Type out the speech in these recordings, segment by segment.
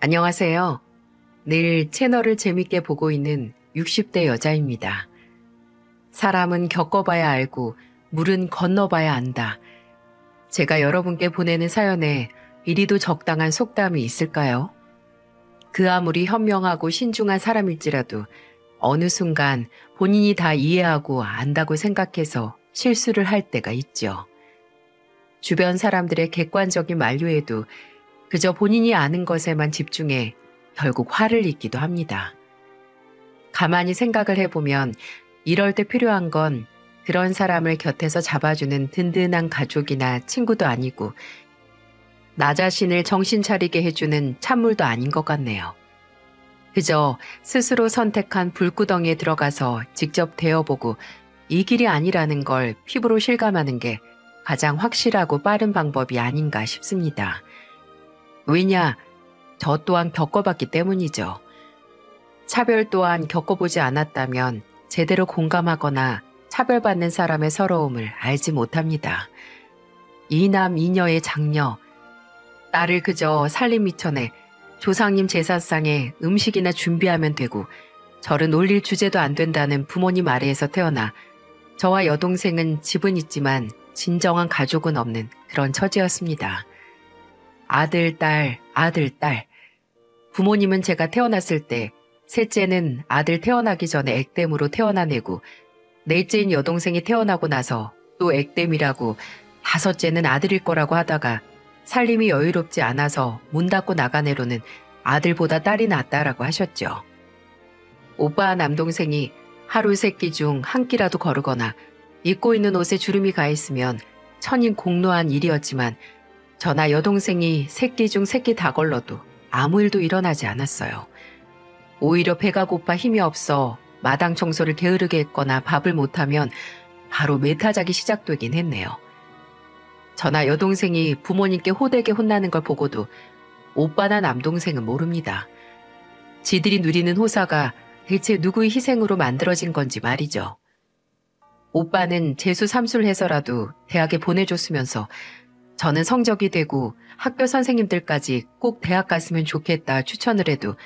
안녕하세요. 늘 채널을 재밌게 보고 있는 60대 여자입니다. 사람은 겪어봐야 알고 물은 건너봐야 안다. 제가 여러분께 보내는 사연에 이리도 적당한 속담이 있을까요? 그 아무리 현명하고 신중한 사람일지라도 어느 순간 본인이 다 이해하고 안다고 생각해서 실수를 할 때가 있죠. 주변 사람들의 객관적인 만류에도 그저 본인이 아는 것에만 집중해 결국 화를 입기도 합니다. 가만히 생각을 해보면 이럴 때 필요한 건 그런 사람을 곁에서 잡아주는 든든한 가족이나 친구도 아니고 나 자신을 정신 차리게 해주는 찬물도 아닌 것 같네요. 그저 스스로 선택한 불구덩이에 들어가서 직접 데워보고 이 길이 아니라는 걸 피부로 실감하는 게 가장 확실하고 빠른 방법이 아닌가 싶습니다. 왜냐, 저 또한 겪어봤기 때문이죠. 차별 또한 겪어보지 않았다면 제대로 공감하거나 차별받는 사람의 서러움을 알지 못합니다. 이남 이녀의 장녀, 나를 그저 살림 미천에 조상님 제사상에 음식이나 준비하면 되고 저를 놀릴 주제도 안 된다는 부모님 아래에서 태어나 저와 여동생은 집은 있지만 진정한 가족은 없는 그런 처지였습니다. 아들, 딸, 아들, 딸. 부모님은 제가 태어났을 때 셋째는 아들 태어나기 전에 액땜으로 태어나내고 넷째인 여동생이 태어나고 나서 또 액땜이라고 다섯째는 아들일 거라고 하다가 살림이 여유롭지 않아서 문 닫고 나가내로는 아들보다 딸이 낫다라고 하셨죠. 오빠와 남동생이 하루 세 끼 중 한 끼라도 거르거나 입고 있는 옷에 주름이 가 있으면 천인 공노한 일이었지만 저나 여동생이 세 끼 중 세 끼 다 걸러도 아무 일도 일어나지 않았어요. 오히려 배가 고파 힘이 없어 마당 청소를 게으르게 했거나 밥을 못하면 바로 매타작이 시작되긴 했네요. 저나 여동생이 부모님께 호되게 혼나는 걸 보고도 오빠나 남동생은 모릅니다. 지들이 누리는 호사가 대체 누구의 희생으로 만들어진 건지 말이죠. 오빠는 재수 삼수해서라도 대학에 보내줬으면서 저는 성적이 되고 학교 선생님들까지 꼭 대학 갔으면 좋겠다 추천을 해도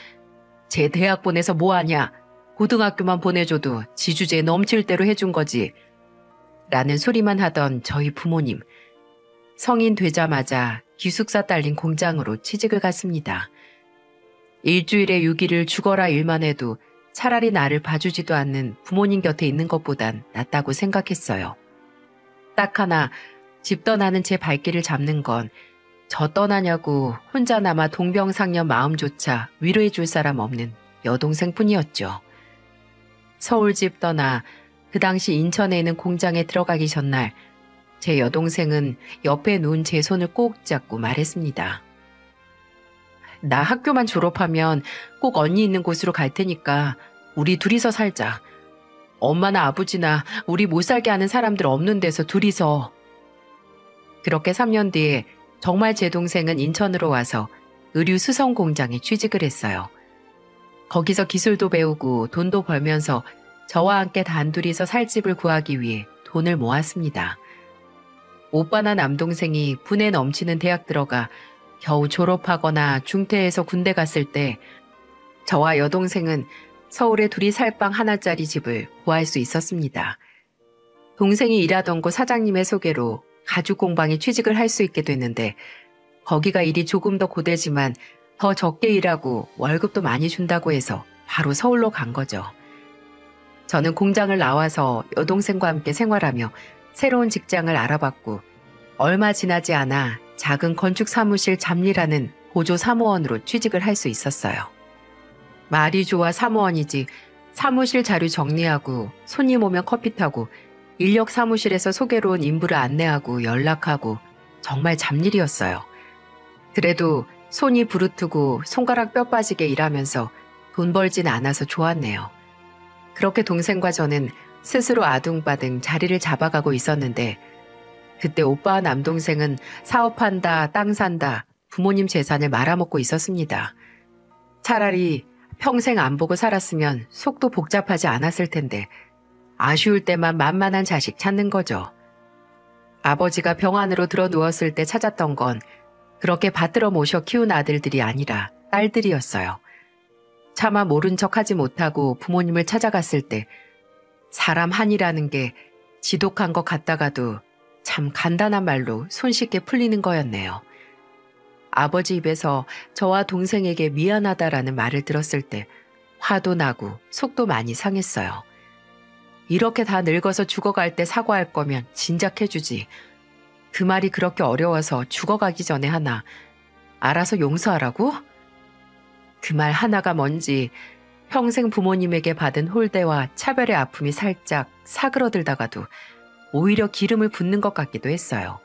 제 대학 보내서 뭐하냐, 고등학교만 보내줘도 지주제 넘칠 대로 해준 거지 라는 소리만 하던 저희 부모님. 성인 되자마자 기숙사 딸린 공장으로 취직을 갔습니다. 일주일에 6일을 죽어라 일만 해도 차라리 나를 봐주지도 않는 부모님 곁에 있는 것보단 낫다고 생각했어요. 딱 하나 집 떠나는 제 발길을 잡는 건 저 떠나냐고 혼자 남아 동병상련 마음조차 위로해 줄 사람 없는 여동생뿐이었죠. 서울집 떠나 그 당시 인천에 있는 공장에 들어가기 전날 제 여동생은 옆에 누운 제 손을 꼭 잡고 말했습니다. 나 학교만 졸업하면 꼭 언니 있는 곳으로 갈 테니까 우리 둘이서 살자. 엄마나 아버지나 우리 못 살게 하는 사람들 없는 데서 둘이서. 그렇게 3년 뒤에 정말 제 동생은 인천으로 와서 의류 수성 공장에 취직을 했어요. 거기서 기술도 배우고 돈도 벌면서 저와 함께 단둘이서 살 집을 구하기 위해 돈을 모았습니다. 오빠나 남동생이 분에 넘치는 대학 들어가 겨우 졸업하거나 중퇴해서 군대 갔을 때 저와 여동생은 서울에 둘이 살 방 하나짜리 집을 구할 수 있었습니다. 동생이 일하던 곳 사장님의 소개로 가죽 공방에 취직을 할 수 있게 됐는데 거기가 일이 조금 더 고되지만 더 적게 일하고 월급도 많이 준다고 해서 바로 서울로 간 거죠. 저는 공장을 나와서 여동생과 함께 생활하며 새로운 직장을 알아봤고 얼마 지나지 않아 작은 건축 사무실 잡일하는 보조 사무원으로 취직을 할 수 있었어요. 말이 좋아 사무원이지 사무실 자료 정리하고 손님 오면 커피 타고 인력 사무실에서 소개로 온 인부를 안내하고 연락하고 정말 잡일이었어요. 그래도 손이 부르트고 손가락 뼈 빠지게 일하면서 돈 벌진 않아서 좋았네요. 그렇게 동생과 저는 스스로 아둥바둥 자리를 잡아가고 있었는데 그때 오빠와 남동생은 사업한다, 땅 산다, 부모님 재산을 말아먹고 있었습니다. 차라리 평생 안 보고 살았으면 속도 복잡하지 않았을 텐데 아쉬울 때만 만만한 자식 찾는 거죠. 아버지가 병 안으로 들어 누웠을 때 찾았던 건 그렇게 받들어 모셔 키운 아들들이 아니라 딸들이었어요. 차마 모른 척하지 못하고 부모님을 찾아갔을 때 사람 한이라는 게 지독한 것 같다가도 참 간단한 말로 손쉽게 풀리는 거였네요. 아버지 입에서 저와 동생에게 미안하다라는 말을 들었을 때 화도 나고 속도 많이 상했어요. 이렇게 다 늙어서 죽어갈 때 사과할 거면 진작 해주지. 그 말이 그렇게 어려워서 죽어가기 전에 하나 알아서 용서하라고? 그 말 하나가 뭔지 평생 부모님에게 받은 홀대와 차별의 아픔이 살짝 사그러들다가도 오히려 기름을 붓는 것 같기도 했어요.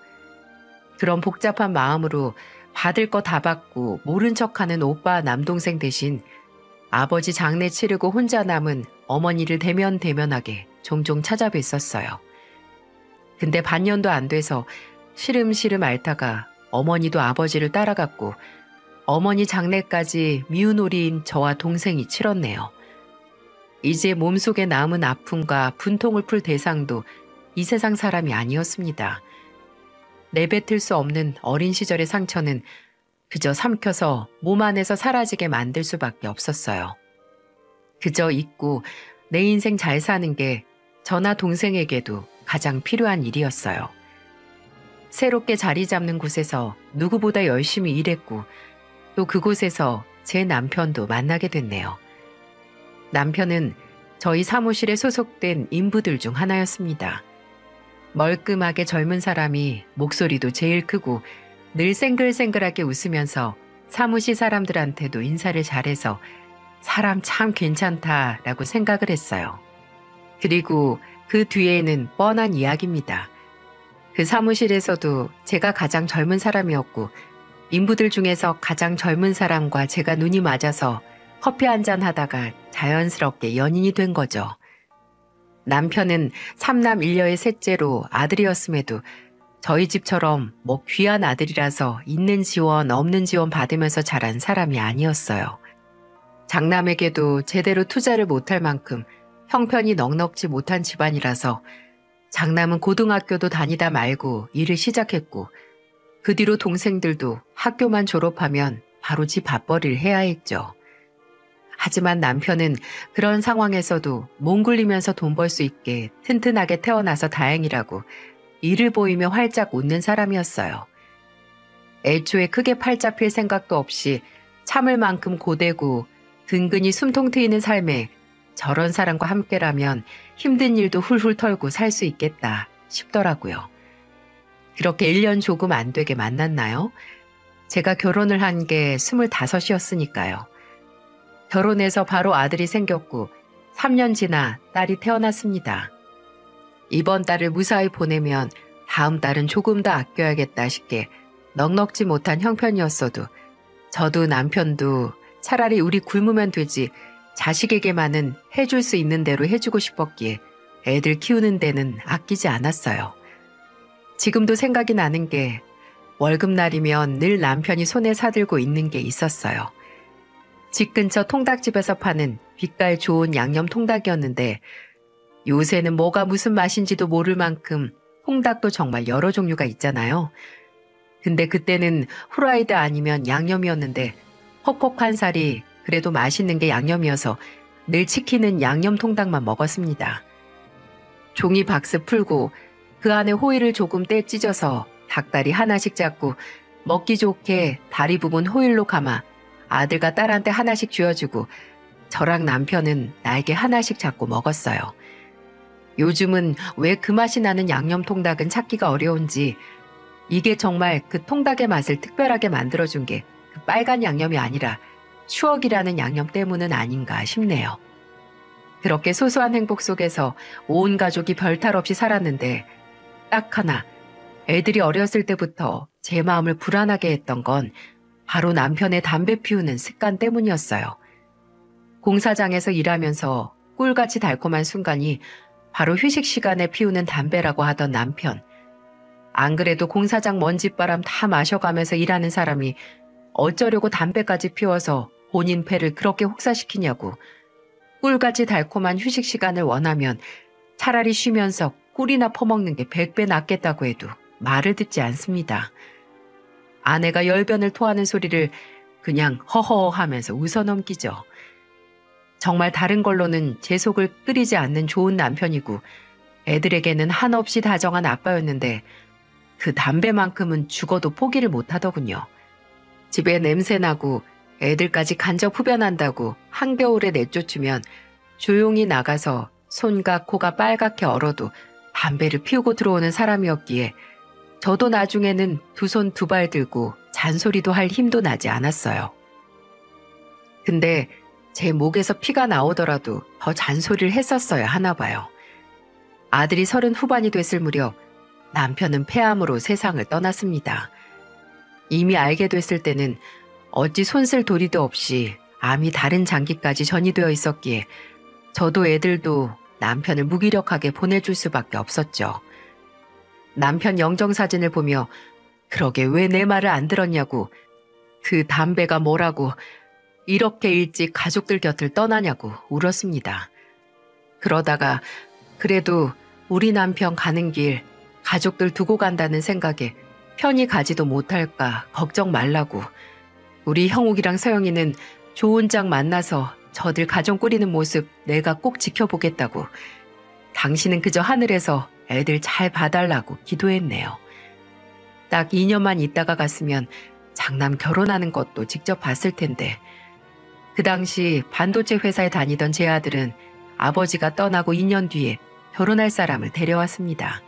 그런 복잡한 마음으로 받을 거 다 받고 모른 척하는 오빠 남동생 대신 아버지 장례 치르고 혼자 남은 어머니를 대면대면하게 종종 찾아뵀었어요. 근데 반년도 안 돼서 시름시름 앓다가 어머니도 아버지를 따라갔고 어머니 장례까지 미운오리인 저와 동생이 치렀네요. 이제 몸속에 남은 아픔과 분통을 풀 대상도 이 세상 사람이 아니었습니다. 내뱉을 수 없는 어린 시절의 상처는 그저 삼켜서 몸 안에서 사라지게 만들 수밖에 없었어요. 그저 잊고 내 인생 잘 사는 게 저나 동생에게도 가장 필요한 일이었어요. 새롭게 자리 잡는 곳에서 누구보다 열심히 일했고 또 그곳에서 제 남편도 만나게 됐네요. 남편은 저희 사무실에 소속된 인부들 중 하나였습니다. 멀끔하게 젊은 사람이 목소리도 제일 크고 늘 생글생글하게 웃으면서 사무실 사람들한테도 인사를 잘해서 사람 참 괜찮다라고 생각을 했어요. 그리고 그 뒤에는 뻔한 이야기입니다. 그 사무실에서도 제가 가장 젊은 사람이었고 인부들 중에서 가장 젊은 사람과 제가 눈이 맞아서 커피 한잔 하다가 자연스럽게 연인이 된 거죠. 남편은 3남 1녀의 셋째로 아들이었음에도 저희 집처럼 뭐 귀한 아들이라서 있는 지원 없는 지원 받으면서 자란 사람이 아니었어요. 장남에게도 제대로 투자를 못할 만큼 형편이 넉넉지 못한 집안이라서 장남은 고등학교도 다니다 말고 일을 시작했고 그 뒤로 동생들도 학교만 졸업하면 바로 집 밥벌이를 해야 했죠. 하지만 남편은 그런 상황에서도 몸 굴리면서 돈 벌 수 있게 튼튼하게 태어나서 다행이라고 이를 보이며 활짝 웃는 사람이었어요. 애초에 크게 팔 잡힐 생각도 없이 참을 만큼 고되고 근근히 숨통 트이는 삶에 저런 사람과 함께라면 힘든 일도 훌훌 털고 살 수 있겠다 싶더라고요. 그렇게 1년 조금 안 되게 만났나요? 제가 결혼을 한 게 25이었으니까요. 결혼해서 바로 아들이 생겼고 3년 지나 딸이 태어났습니다. 이번 달을 무사히 보내면 다음 달은 조금 더 아껴야겠다 싶게 넉넉지 못한 형편이었어도 저도 남편도 차라리 우리 굶으면 되지 자식에게만은 해줄 수 있는 대로 해주고 싶었기에 애들 키우는 데는 아끼지 않았어요. 지금도 생각이 나는 게 월급날이면 늘 남편이 손에 사들고 있는 게 있었어요. 집 근처 통닭집에서 파는 빛깔 좋은 양념 통닭이었는데 요새는 뭐가 무슨 맛인지도 모를 만큼 통닭도 정말 여러 종류가 있잖아요. 근데 그때는 후라이드 아니면 양념이었는데 퍽퍽한 살이 그래도 맛있는 게 양념이어서 늘 치킨은 양념 통닭만 먹었습니다. 종이 박스 풀고 그 안에 호일을 조금 떼 찢어서 닭다리 하나씩 잡고 먹기 좋게 다리 부분 호일로 감아 아들과 딸한테 하나씩 쥐어주고 저랑 남편은 날개 하나씩 잡고 먹었어요. 요즘은 왜 그 맛이 나는 양념 통닭은 찾기가 어려운지 이게 정말 그 통닭의 맛을 특별하게 만들어준 게 그 빨간 양념이 아니라 추억이라는 양념 때문은 아닌가 싶네요. 그렇게 소소한 행복 속에서 온 가족이 별탈 없이 살았는데 딱 하나 애들이 어렸을 때부터 제 마음을 불안하게 했던 건 바로 남편의 담배 피우는 습관 때문이었어요. 공사장에서 일하면서 꿀같이 달콤한 순간이 바로 휴식 시간에 피우는 담배라고 하던 남편. 안 그래도 공사장 먼지바람 다 마셔가면서 일하는 사람이 어쩌려고 담배까지 피워서 본인 폐를 그렇게 혹사시키냐고. 꿀같이 달콤한 휴식 시간을 원하면 차라리 쉬면서 꿀이나 퍼먹는 게 100배 낫겠다고 해도 말을 듣지 않습니다. 아내가 열변을 토하는 소리를 그냥 허허 하면서 웃어넘기죠. 정말 다른 걸로는 제 속을 끓이지 않는 좋은 남편이고 애들에게는 한없이 다정한 아빠였는데 그 담배만큼은 죽어도 포기를 못하더군요. 집에 냄새나고 애들까지 간접 흡연한다고 한겨울에 내쫓으면 조용히 나가서 손과 코가 빨갛게 얼어도 담배를 피우고 들어오는 사람이었기에 저도 나중에는 두 손 두 발 들고 잔소리도 할 힘도 나지 않았어요. 근데 제 목에서 피가 나오더라도 더 잔소리를 했었어야 하나 봐요. 아들이 30 후반이 됐을 무렵 남편은 폐암으로 세상을 떠났습니다. 이미 알게 됐을 때는 어찌 손쓸 도리도 없이 암이 다른 장기까지 전이되어 있었기에 저도 애들도 남편을 무기력하게 보내줄 수밖에 없었죠. 남편 영정사진을 보며 그러게 왜 내 말을 안 들었냐고, 그 담배가 뭐라고, 이렇게 일찍 가족들 곁을 떠나냐고 울었습니다. 그러다가 그래도 우리 남편 가는 길 가족들 두고 간다는 생각에 편히 가지도 못할까 걱정 말라고, 우리 형욱이랑 서영이는 좋은 짝 만나서 저들 가정 꾸리는 모습 내가 꼭 지켜보겠다고, 당신은 그저 하늘에서 애들 잘 봐달라고 기도했네요. 딱 2년만 있다가 갔으면 장남 결혼하는 것도 직접 봤을 텐데, 그 당시 반도체 회사에 다니던 제 아들은 아버지가 떠나고 2년 뒤에 결혼할 사람을 데려왔습니다.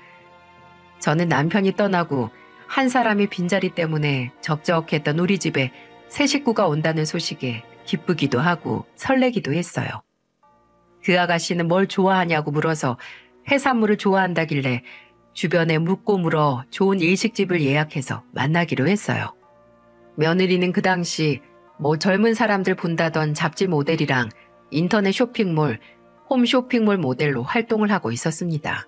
저는 남편이 떠나고 한 사람의 빈자리 때문에 적적했던 우리 집에 새 식구가 온다는 소식에 기쁘기도 하고 설레기도 했어요. 그 아가씨는 뭘 좋아하냐고 물어서 해산물을 좋아한다길래 주변에 묻고 물어 좋은 일식집을 예약해서 만나기로 했어요. 며느리는 그 당시 젊은 사람들 본다던 잡지 모델이랑 인터넷 쇼핑몰, 홈쇼핑몰 모델로 활동을 하고 있었습니다.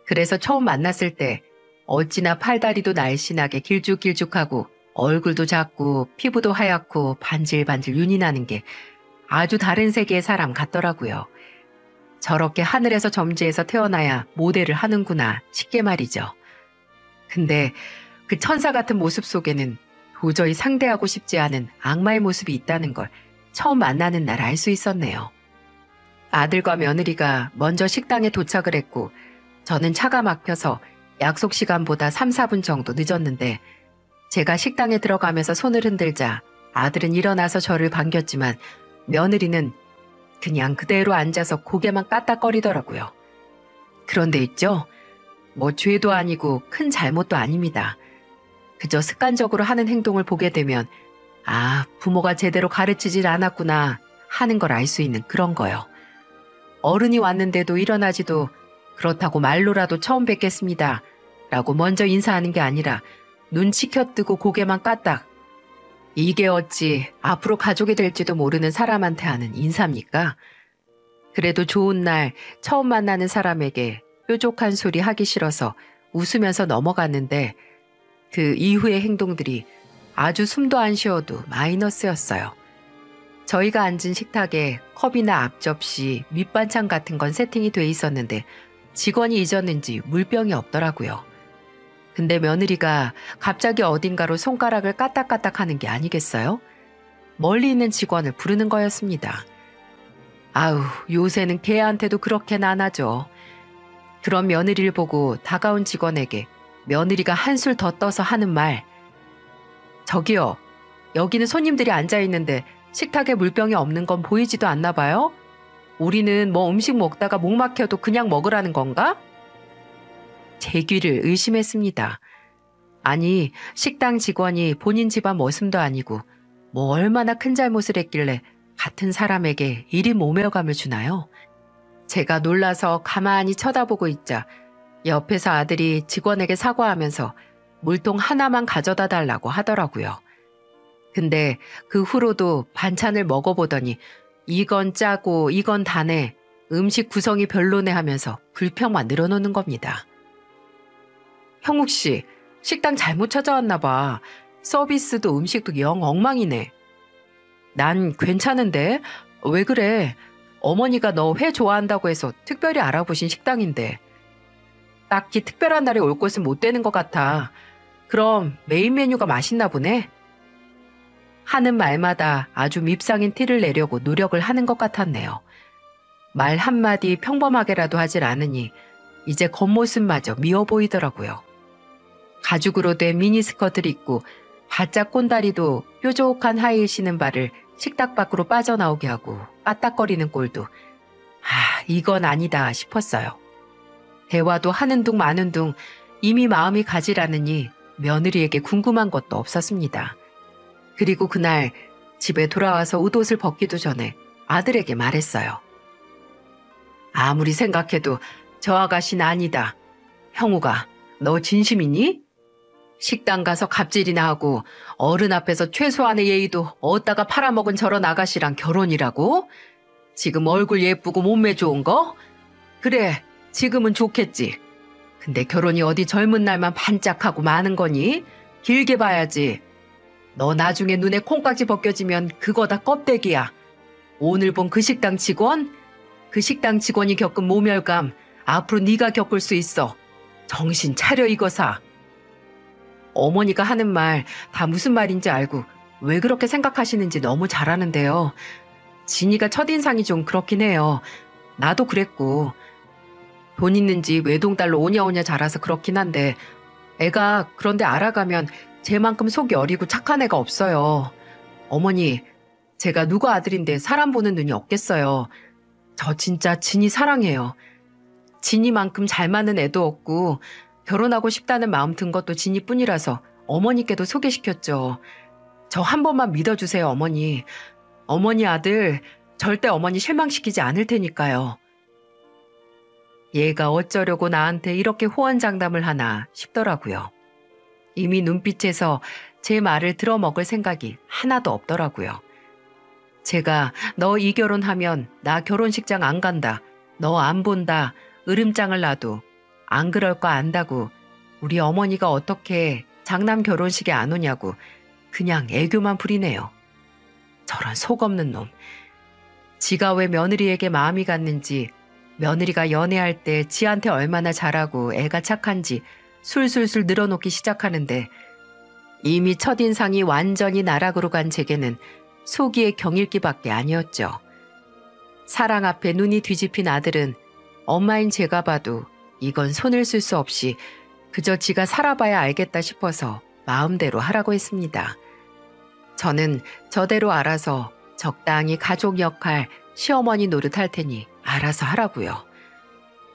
그래서 처음 만났을 때 어찌나 팔다리도 날씬하게 길쭉길쭉하고 얼굴도 작고 피부도 하얗고 반질반질 윤이 나는 게 아주 다른 세계의 사람 같더라고요. 저렇게 하늘에서 점지해서 태어나야 모델을 하는구나 싶게 말이죠. 근데 그 천사 같은 모습 속에는 도저히 상대하고 싶지 않은 악마의 모습이 있다는 걸 처음 만나는 날 알 수 있었네요. 아들과 며느리가 먼저 식당에 도착을 했고 저는 차가 막혀서 약속 시간보다 3, 4분 정도 늦었는데, 제가 식당에 들어가면서 손을 흔들자 아들은 일어나서 저를 반겼지만 며느리는 그냥 그대로 앉아서 고개만 까딱거리더라고요. 그런데 있죠? 죄도 아니고 큰 잘못도 아닙니다. 그저 습관적으로 하는 행동을 보게 되면 부모가 제대로 가르치질 않았구나 하는 걸 알 수 있는 그런 거요. 어른이 왔는데도 일어나지도 그렇다고 말로라도 처음 뵙겠습니다 라고 먼저 인사하는 게 아니라 눈치 켜뜨고 고개만 까딱. 이게 어찌 앞으로 가족이 될지도 모르는 사람한테 하는 인사입니까? 그래도 좋은 날 처음 만나는 사람에게 뾰족한 소리 하기 싫어서 웃으면서 넘어갔는데 그 이후의 행동들이 아주 숨도 안 쉬어도 마이너스였어요. 저희가 앉은 식탁에 컵이나 앞접시, 밑반찬 같은 건 세팅이 돼 있었는데 직원이 잊었는지 물병이 없더라고요. 근데 며느리가 갑자기 어딘가로 손가락을 까딱까딱 하는 게 아니겠어요? 멀리 있는 직원을 부르는 거였습니다. 아우, 요새는 걔한테도 그렇게는 안 하죠. 그런 며느리를 보고 다가온 직원에게 며느리가 한술 더 떠서 하는 말. 저기요, 여기는 손님들이 앉아있는데 식탁에 물병이 없는 건 보이지도 않나 봐요? 우리는 음식 먹다가 목 막혀도 그냥 먹으라는 건가? 제 귀를 의심했습니다. 아니, 식당 직원이 본인 집안 머슴도 아니고 얼마나 큰 잘못을 했길래 같은 사람에게 이리 모멸감을 주나요? 제가 놀라서 가만히 쳐다보고 있자 옆에서 아들이 직원에게 사과하면서 물통 하나만 가져다 달라고 하더라고요. 근데 그 후로도 반찬을 먹어보더니 이건 짜고 이건 다네, 음식 구성이 별로네 하면서 불평만 늘어놓는 겁니다. 형욱 씨, 식당 잘못 찾아왔나 봐. 서비스도 음식도 영 엉망이네. 난 괜찮은데? 왜 그래? 어머니가 너 회 좋아한다고 해서 특별히 알아보신 식당인데. 딱히 특별한 날에 올 곳은 못 되는 것 같아. 그럼 메인 메뉴가 맛있나 보네? 하는 말마다 아주 밉상인 티를 내려고 노력을 하는 것 같았네요. 말 한마디 평범하게라도 하질 않으니 이제 겉모습마저 미워 보이더라고요. 가죽으로 된 미니스커트를 입고 바짝 꼰다리도 뾰족한 하이힐 신은 발을 식탁 밖으로 빠져나오게 하고 빠딱거리는 꼴도 이건 아니다 싶었어요. 대화도 하는 둥 마는 둥 이미 마음이 가지라느니 며느리에게 궁금한 것도 없었습니다. 그리고 그날 집에 돌아와서 옷을 벗기도 전에 아들에게 말했어요. 아무리 생각해도 저 아가씨는 아니다. 형우가 너 진심이니? 식당 가서 갑질이나 하고 어른 앞에서 최소한의 예의도 어디다가 팔아먹은 저런 아가씨랑 결혼이라고? 지금 얼굴 예쁘고 몸매 좋은 거? 그래, 지금은 좋겠지. 근데 결혼이 어디 젊은 날만 반짝하고 많은 거니? 길게 봐야지. 너 나중에 눈에 콩깍지 벗겨지면 그거 다 껍데기야. 오늘 본 그 식당 직원? 그 식당 직원이 겪은 모멸감 앞으로 네가 겪을 수 있어. 정신 차려 이거사. 어머니가 하는 말 다 무슨 말인지 알고 왜 그렇게 생각하시는지 너무 잘 아는데요. 진이가 첫인상이 좀 그렇긴 해요. 나도 그랬고. 돈 있는지 외동딸로 오냐오냐 자라서 그렇긴 한데 애가 그런데 알아가면 쟤만큼 속이 어리고 착한 애가 없어요. 어머니, 제가 누구 아들인데 사람 보는 눈이 없겠어요. 저 진짜 진이 사랑해요. 진이만큼 잘 맞는 애도 없고 결혼하고 싶다는 마음 든 것도 진이뿐이라서 어머니께도 소개시켰죠. 저 한 번만 믿어주세요, 어머니. 어머니 아들 절대 어머니 실망시키지 않을 테니까요. 얘가 어쩌려고 나한테 이렇게 호언장담을 하나 싶더라고요. 이미 눈빛에서 제 말을 들어먹을 생각이 하나도 없더라고요. 제가 너 이 결혼하면 나 결혼식장 안 간다. 너 안 본다. 으름장을 놔도 안 그럴 거 안다고 우리 어머니가 어떻게 장남 결혼식에 안 오냐고 그냥 애교만 부리네요. 저런 속 없는 놈. 지가 왜 며느리에게 마음이 갔는지 며느리가 연애할 때 지한테 얼마나 잘하고 애가 착한지 술술술 늘어놓기 시작하는데 이미 첫인상이 완전히 나락으로 간 제게는 속이의 경일기밖에 아니었죠. 사랑 앞에 눈이 뒤집힌 아들은 엄마인 제가 봐도 이건 손을 쓸 수 없이 그저 지가 살아봐야 알겠다 싶어서 마음대로 하라고 했습니다. 저는 저대로 알아서 적당히 가족 역할, 시어머니 노릇할 테니 알아서 하라고요.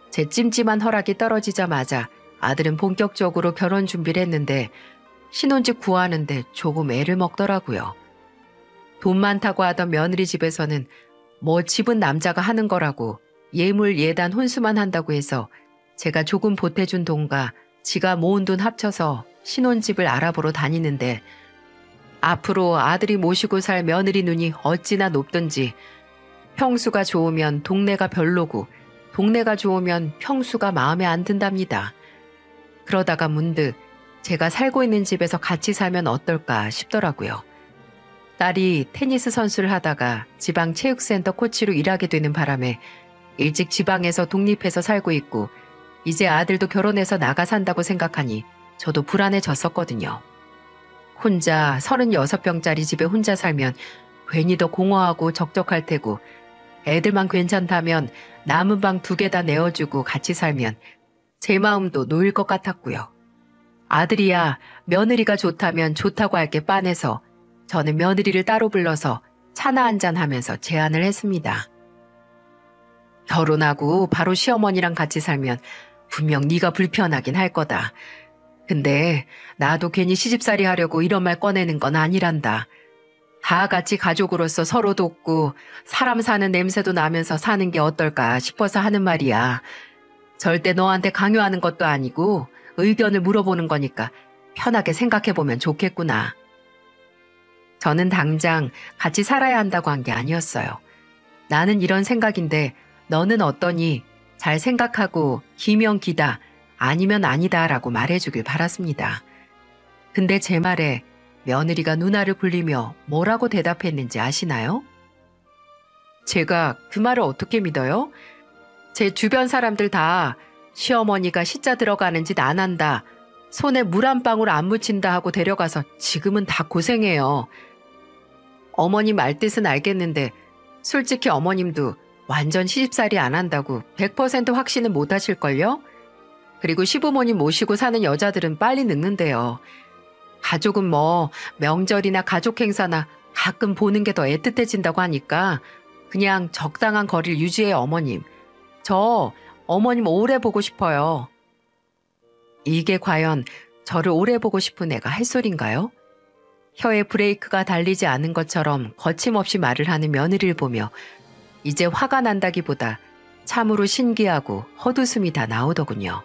제 찜찜한 허락이 떨어지자마자 아들은 본격적으로 결혼 준비를 했는데 신혼집 구하는데 조금 애를 먹더라고요. 돈 많다고 하던 며느리 집에서는 뭐 집은 남자가 하는 거라고 예물 예단 혼수만 한다고 해서 제가 조금 보태준 돈과 지가 모은 돈 합쳐서 신혼집을 알아보러 다니는데 앞으로 아들이 모시고 살 며느리 눈이 어찌나 높든지 평수가 좋으면 동네가 별로고 동네가 좋으면 평수가 마음에 안 든답니다. 그러다가 문득 제가 살고 있는 집에서 같이 살면 어떨까 싶더라고요. 딸이 테니스 선수를 하다가 지방 체육센터 코치로 일하게 되는 바람에 일찍 지방에서 독립해서 살고 있고 이제 아들도 결혼해서 나가 산다고 생각하니 저도 불안해졌었거든요. 혼자 36병짜리 집에 혼자 살면 괜히 더 공허하고 적적할 테고 애들만 괜찮다면 남은 방 2개 다 내어주고 같이 살면 제 마음도 놓일 것 같았고요. 아들이야 며느리가 좋다면 좋다고 할 게 빤해서 저는 며느리를 따로 불러서 차나 한잔 하면서 제안을 했습니다. 결혼하고 바로 시어머니랑 같이 살면 분명 네가 불편하긴 할 거다. 근데 나도 괜히 시집살이 하려고 이런 말 꺼내는 건 아니란다. 다 같이 가족으로서 서로 돕고 사람 사는 냄새도 나면서 사는 게 어떨까 싶어서 하는 말이야. 절대 너한테 강요하는 것도 아니고 의견을 물어보는 거니까 편하게 생각해보면 좋겠구나. 저는 당장 같이 살아야 한다고 한 게 아니었어요. 나는 이런 생각인데 너는 어떠니? 잘 생각하고 기면 기다 아니면 아니다 라고 말해주길 바랐습니다. 근데 제 말에 며느리가 누나를 굴리며 뭐라고 대답했는지 아시나요? 제가 그 말을 어떻게 믿어요? 제 주변 사람들 다 시어머니가 시자 들어가는 짓 안 한다. 손에 물 한 방울 안 묻힌다 하고 데려가서 지금은 다 고생해요. 어머님 말 뜻은 알겠는데 솔직히 어머님도 완전 시집살이 안 한다고 100% 확신은 못 하실걸요? 그리고 시부모님 모시고 사는 여자들은 빨리 늙는데요. 가족은 뭐 명절이나 가족 행사나 가끔 보는 게 더 애틋해진다고 하니까 그냥 적당한 거리를 유지해 어머님. 저 어머님 오래 보고 싶어요. 이게 과연 저를 오래 보고 싶은 애가 할 소린가요? 혀에 브레이크가 달리지 않은 것처럼 거침없이 말을 하는 며느리를 보며 이제 화가 난다기보다 참으로 신기하고 헛웃음이 다 나오더군요.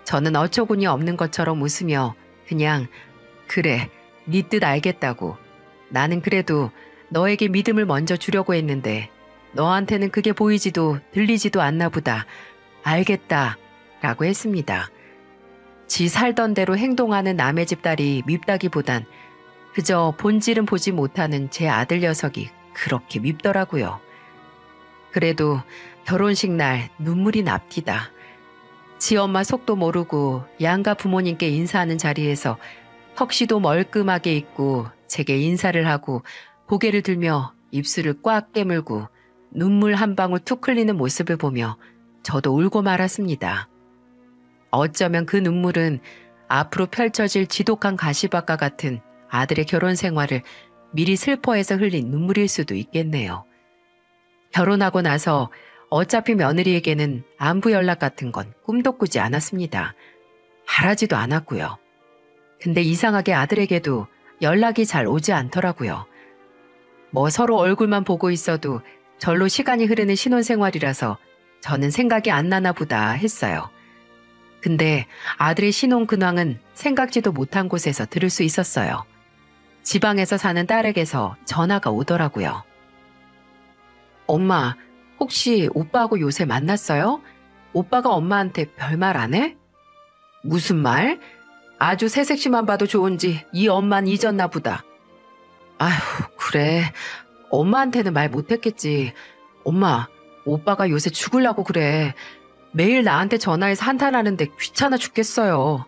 저는 어처구니 없는 것처럼 웃으며 그냥 그래, 네 뜻 알겠다고. 나는 그래도 너에게 믿음을 먼저 주려고 했는데 너한테는 그게 보이지도 들리지도 않나 보다. 알겠다 라고 했습니다. 지 살던 대로 행동하는 남의 집 딸이 밉다기보단 그저 본질은 보지 못하는 제 아들 녀석이 그렇게 밉더라고요. 그래도 결혼식 날 눈물이 납디다. 지 엄마 속도 모르고 양가 부모님께 인사하는 자리에서 턱시도 멀끔하게 입고 제게 인사를 하고 고개를 들며 입술을 꽉 깨물고 눈물 한 방울 툭 흘리는 모습을 보며 저도 울고 말았습니다. 어쩌면 그 눈물은 앞으로 펼쳐질 지독한 가시밭과 같은 아들의 결혼 생활을 미리 슬퍼해서 흘린 눈물일 수도 있겠네요. 결혼하고 나서 어차피 며느리에게는 안부 연락 같은 건 꿈도 꾸지 않았습니다. 바라지도 않았고요. 근데 이상하게 아들에게도 연락이 잘 오지 않더라고요. 뭐 서로 얼굴만 보고 있어도 절로 시간이 흐르는 신혼생활이라서 저는 생각이 안 나나 보다 했어요. 근데 아들의 신혼 근황은 생각지도 못한 곳에서 들을 수 있었어요. 지방에서 사는 딸에게서 전화가 오더라고요. 엄마, 혹시 오빠하고 요새 만났어요? 오빠가 엄마한테 별말 안 해? 무슨 말? 아주 새색시만 봐도 좋은지 이 엄만 잊었나 보다. 아휴, 그래. 엄마한테는 말 못했겠지. 엄마, 오빠가 요새 죽으려고 그래. 매일 나한테 전화해서 한탄하는데 귀찮아 죽겠어요.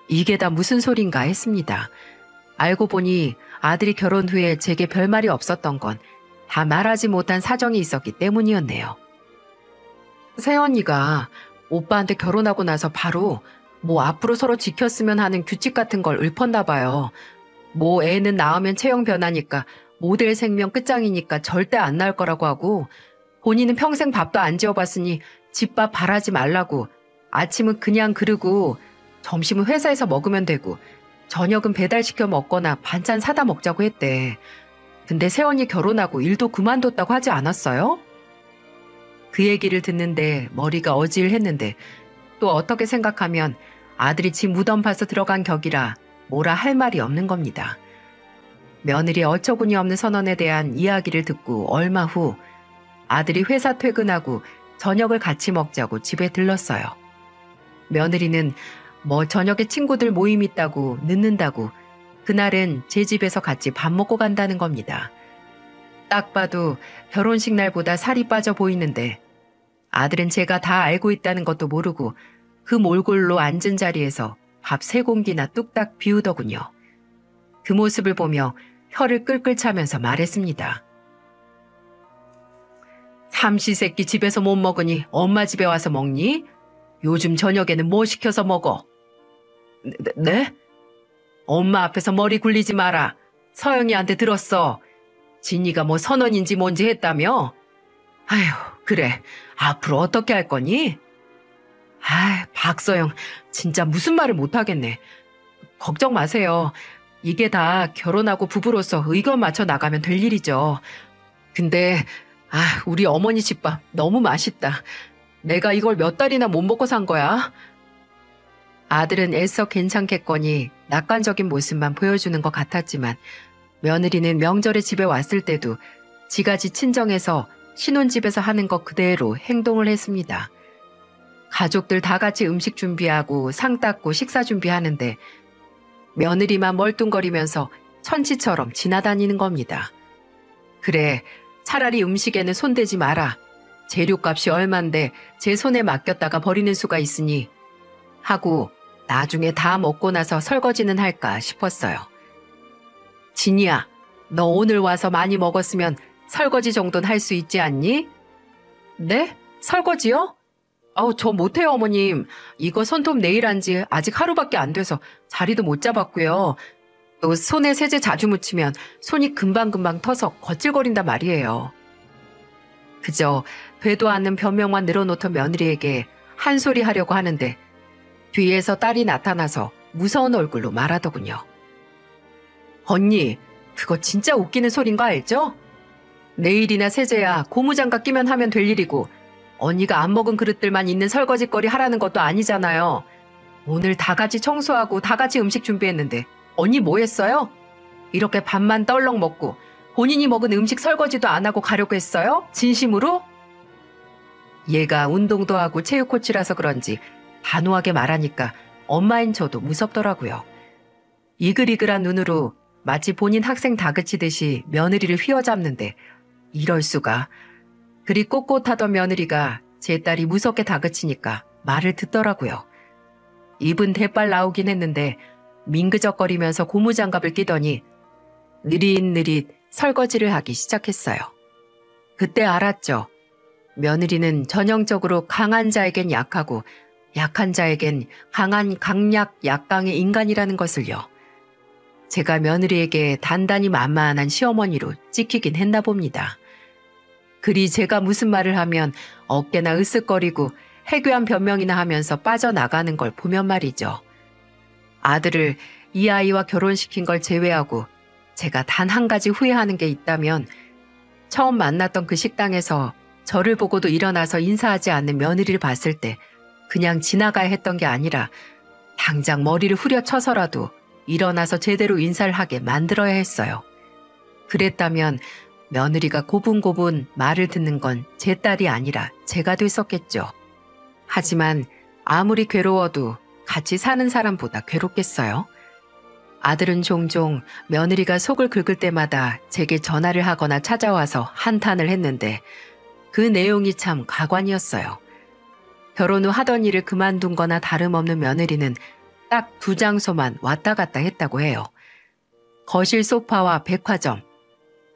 이게 다 무슨 소린가 했습니다. 알고 보니 아들이 결혼 후에 제게 별말이 없었던 건 다 말하지 못한 사정이 있었기 때문이었네요. 새언니가 오빠한테 결혼하고 나서 바로 뭐 앞으로 서로 지켰으면 하는 규칙 같은 걸 읊었나 봐요. 뭐 애는 낳으면 체형 변하니까 모델 생명 끝장이니까 절대 안 낳을 거라고 하고 본인은 평생 밥도 안 지어봤으니 집밥 바라지 말라고 아침은 그냥 그르고 점심은 회사에서 먹으면 되고 저녁은 배달시켜 먹거나 반찬 사다 먹자고 했대. 근데 새언니 결혼하고 일도 그만뒀다고 하지 않았어요? 그 얘기를 듣는데 머리가 어질했는데 또 어떻게 생각하면 아들이 지 무덤 파서 들어간 격이라 뭐라 할 말이 없는 겁니다. 며느리의 어처구니 없는 선언에 대한 이야기를 듣고 얼마 후 아들이 회사 퇴근하고 저녁을 같이 먹자고 집에 들렀어요. 며느리는 뭐 저녁에 친구들 모임 있다고 늦는다고 그날은 제 집에서 같이 밥 먹고 간다는 겁니다. 딱 봐도 결혼식 날보다 살이 빠져 보이는데 아들은 제가 다 알고 있다는 것도 모르고 그 몰골로 앉은 자리에서 밥 3공기나 뚝딱 비우더군요. 그 모습을 보며 혀를 끌끌 차면서 말했습니다. 삼시세끼 집에서 못 먹으니 엄마 집에 와서 먹니? 요즘 저녁에는 뭐 시켜서 먹어? 네? 엄마 앞에서 머리 굴리지 마라. 서영이한테 들었어. 진이가 뭐 선언인지 뭔지 했다며? 아휴, 그래. 앞으로 어떻게 할 거니? 박서영, 진짜 무슨 말을 못하겠네. 걱정 마세요. 이게 다 결혼하고 부부로서 의견 맞춰 나가면 될 일이죠. 근데 우리 어머니 집밥 너무 맛있다. 내가 이걸 몇 달이나 못 먹고 산 거야? 아들은 애써 괜찮겠거니 낙관적인 모습만 보여주는 것 같았지만 며느리는 명절에 집에 왔을 때도 지가지 친정에서 신혼집에서 하는 것 그대로 행동을 했습니다. 가족들 다 같이 음식 준비하고 상 닦고 식사 준비하는데 며느리만 멀뚱거리면서 천치처럼 지나다니는 겁니다. 그래, 차라리 음식에는 손대지 마라. 재료값이 얼만데 제 손에 맡겼다가 버리는 수가 있으니 하고 나중에 다 먹고 나서 설거지는 할까 싶었어요. 진이야, 너 오늘 와서 많이 먹었으면 설거지 정도는 할 수 있지 않니? 네? 설거지요? 저 못해요, 어머님. 이거 손톱 네일 한 지 아직 하루밖에 안 돼서 자리도 못 잡았고요. 또 손에 세제 자주 묻히면 손이 금방금방 터서 거칠거린단 말이에요. 그저 되도 않는 변명만 늘어놓던 며느리에게 한 소리 하려고 하는데 뒤에서 딸이 나타나서 무서운 얼굴로 말하더군요. 언니, 그거 진짜 웃기는 소린 거 알죠? 네일이나 세제야 고무장갑 끼면 하면 될 일이고 언니가 안 먹은 그릇들만 있는 설거지거리 하라는 것도 아니잖아요. 오늘 다 같이 청소하고 다 같이 음식 준비했는데 언니 뭐 했어요? 이렇게 밥만 떨렁 먹고 본인이 먹은 음식 설거지도 안 하고 가려고 했어요? 진심으로? 얘가 운동도 하고 체육 코치라서 그런지 단호하게 말하니까 엄마인 저도 무섭더라고요. 이글이글한 눈으로 마치 본인 학생 다그치듯이 며느리를 휘어잡는데 이럴 수가. 그리 꼿꼿하던 며느리가 제 딸이 무섭게 다그치니까 말을 듣더라고요. 입은 대빨 나오긴 했는데 민그적거리면서 고무장갑을 끼더니 느릿느릿 설거지를 하기 시작했어요. 그때 알았죠. 며느리는 전형적으로 강한 자에겐 약하고 약한 자에겐 강한 강약 약강의 인간이라는 것을요. 제가 며느리에게 단단히 만만한 시어머니로 찍히긴 했나 봅니다. 그리 제가 무슨 말을 하면 어깨나 으쓱거리고 해괴한 변명이나 하면서 빠져나가는 걸 보면 말이죠. 아들을 이 아이와 결혼시킨 걸 제외하고 제가 단 한 가지 후회하는 게 있다면 처음 만났던 그 식당에서 저를 보고도 일어나서 인사하지 않는 며느리를 봤을 때 그냥 지나가야 했던 게 아니라 당장 머리를 후려쳐서라도 일어나서 제대로 인사를 하게 만들어야 했어요. 그랬다면 며느리가 고분고분 말을 듣는 건 제 딸이 아니라 제가 됐었겠죠. 하지만 아무리 괴로워도 같이 사는 사람보다 괴롭겠어요? 아들은 종종 며느리가 속을 긁을 때마다 제게 전화를 하거나 찾아와서 한탄을 했는데 그 내용이 참 가관이었어요. 결혼 후 하던 일을 그만둔 거나 다름없는 며느리는 딱 두 장소만 왔다 갔다 했다고 해요. 거실 소파와 백화점.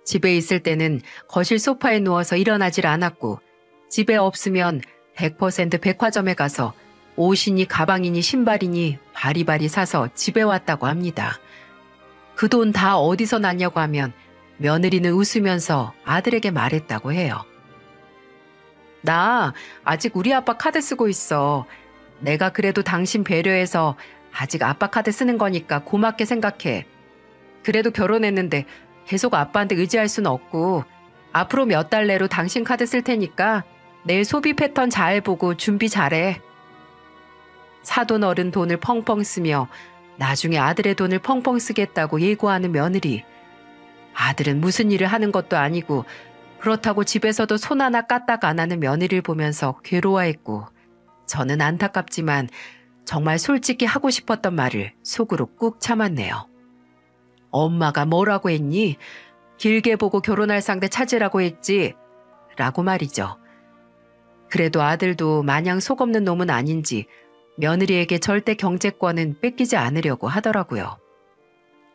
집에 있을 때는 거실 소파에 누워서 일어나질 않았고 집에 없으면 100% 백화점에 가서 옷이니 가방이니 신발이니 바리바리 사서 집에 왔다고 합니다. 그 돈 다 어디서 났냐고 하면 며느리는 웃으면서 아들에게 말했다고 해요. 나 아직 우리 아빠 카드 쓰고 있어. 내가 그래도 당신 배려해서 아직 아빠 카드 쓰는 거니까 고맙게 생각해. 그래도 결혼했는데 계속 아빠한테 의지할 수는 없고 앞으로 몇 달 내로 당신 카드 쓸 테니까 내일 소비 패턴 잘 보고 준비 잘해. 사돈 어른 돈을 펑펑 쓰며 나중에 아들의 돈을 펑펑 쓰겠다고 예고하는 며느리. 아들은 무슨 일을 하는 것도 아니고 그렇다고 집에서도 손 하나 까딱 안 하는 며느리를 보면서 괴로워했고 저는 안타깝지만 정말 솔직히 하고 싶었던 말을 속으로 꾹 참았네요. 엄마가 뭐라고 했니? 길게 보고 결혼할 상대 찾으라고 했지? 라고 말이죠. 그래도 아들도 마냥 속 없는 놈은 아닌지 며느리에게 절대 경제권은 뺏기지 않으려고 하더라고요.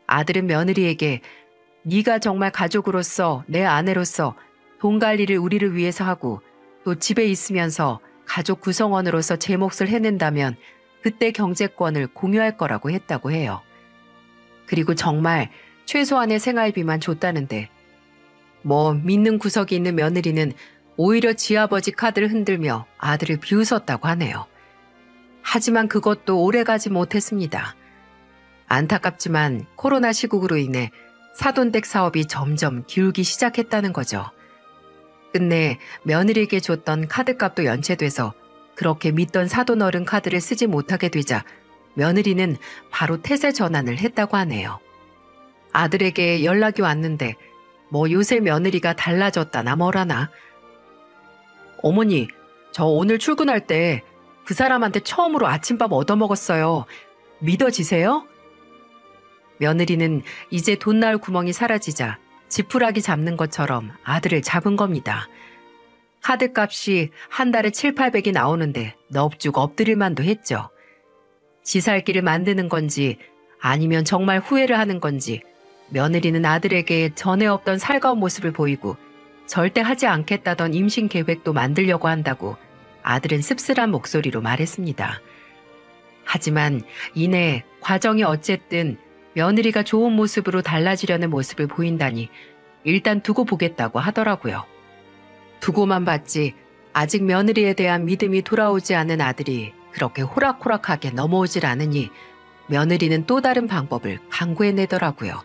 아들은 며느리에게 네가 정말 가족으로서 내 아내로서 돈 관리를 우리를 위해서 하고 또 집에 있으면서 가족 구성원으로서 제 몫을 해낸다면 그때 경제권을 공유할 거라고 했다고 해요. 그리고 정말 최소한의 생활비만 줬다는데 뭐 믿는 구석이 있는 며느리는 오히려 지아버지 카드를 흔들며 아들을 비웃었다고 하네요. 하지만 그것도 오래가지 못했습니다. 안타깝지만 코로나 시국으로 인해 사돈댁 사업이 점점 기울기 시작했다는 거죠. 끝내 며느리에게 줬던 카드값도 연체돼서 그렇게 믿던 사돈어른 카드를 쓰지 못하게 되자 며느리는 바로 태세 전환을 했다고 하네요. 아들에게 연락이 왔는데 뭐 요새 며느리가 달라졌다나 뭐라나. 어머니, 저 오늘 출근할 때 그 사람한테 처음으로 아침밥 얻어먹었어요. 믿어지세요? 며느리는 이제 돈 나올 구멍이 사라지자 지푸라기 잡는 것처럼 아들을 잡은 겁니다. 카드값이 한 달에 700~800이 나오는데 넙죽 엎드릴 만도 했죠. 지 살 길을 만드는 건지 아니면 정말 후회를 하는 건지 며느리는 아들에게 전에 없던 살가운 모습을 보이고 절대 하지 않겠다던 임신 계획도 만들려고 한다고 아들은 씁쓸한 목소리로 말했습니다. 하지만 이내 과정이 어쨌든 며느리가 좋은 모습으로 달라지려는 모습을 보인다니 일단 두고 보겠다고 하더라고요. 두고만 봤지 아직 며느리에 대한 믿음이 돌아오지 않은 아들이 그렇게 호락호락하게 넘어오질 않으니 며느리는 또 다른 방법을 강구해내더라고요.